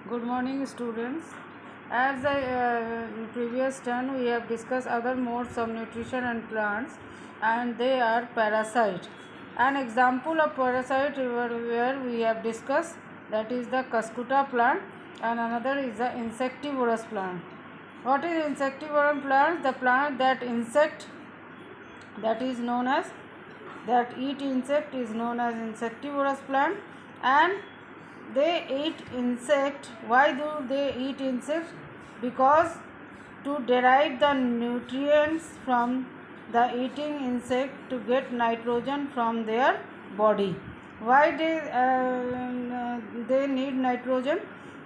Good morning, students. As the previous turn, we have discussed other modes of nutrition and plants, and they are parasite. An example of parasite where we have discussed, that is the Cuscuta plant, and another is the insectivorous plant. What is insectivorous plant? The plant that insect, that is known as, that eat insect is known as insectivorous plant, and they eat insect. Why do they eat insect? Because to derive the nutrients from the eating insect to get nitrogen from their body. Why they need nitrogen?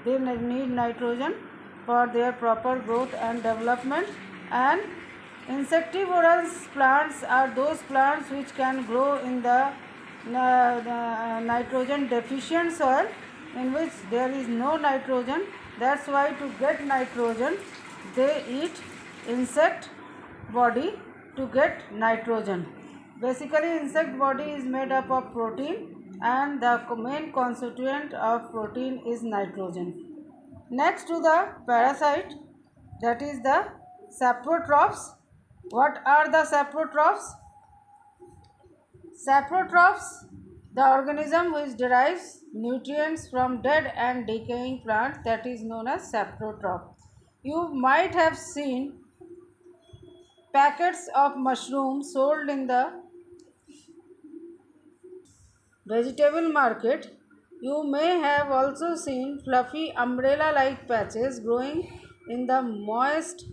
They need nitrogen for their proper growth and development. And insectivorous plants are those plants which can grow in the nitrogen deficient soil in which there is no nitrogen. That's why to get nitrogen they eat insect body to get nitrogen. Basically, insect body is made up of protein, and the main constituent of protein is nitrogen. Next to the parasite, that is the saprotrophs. What are the saprotrophs? Saprotrophs, the organism which derives nutrients from dead and decaying plants, that is known as saprotroph. You might have seen packets of mushrooms sold in the vegetable market. You may have also seen fluffy umbrella-like patches growing in the moist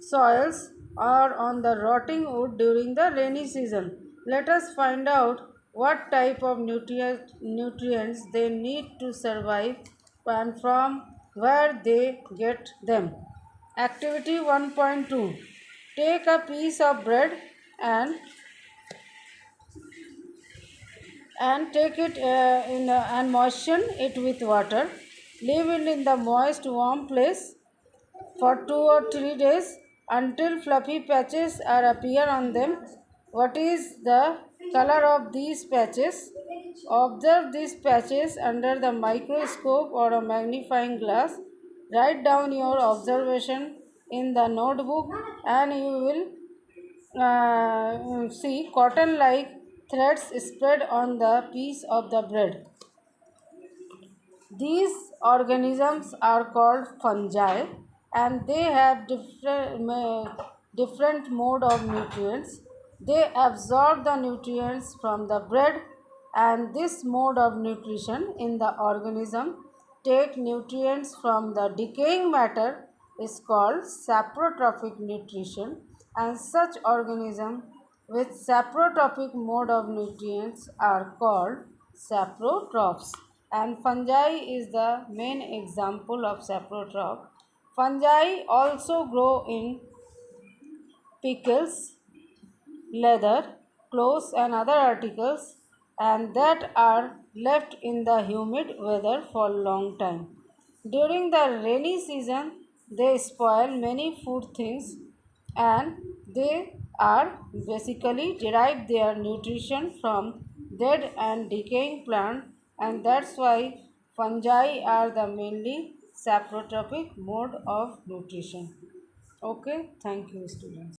soils or on the rotting wood during the rainy season. Let us find out what type of nutrients they need to survive and from where they get them. Activity 1.2. Take a piece of bread and take it and moisten it with water. Leave it in the moist warm place for 2 or 3 days until fluffy patches appear on them. What is the color of these patches? Observe these patches under the microscope or a magnifying glass. Write down your observation in the notebook, and you will see cotton like threads spread on the piece of the bread. These organisms are called fungi, and they have different mode of nutrients. They absorb the nutrients from the bread, and this mode of nutrition in the organism take nutrients from the decaying matter is called saprotrophic nutrition, and such organism with saprotrophic mode of nutrients are called saprotrophs, and fungi is the main example of saprotroph. Fungi also grow in pickles, leather, clothes and other articles, and that are left in the humid weather for long time. During the rainy season, they spoil many food things, and they are basically derive their nutrition from dead and decaying plant, and that's why fungi are the mainly saprotrophic mode of nutrition. Okay, thank you, students.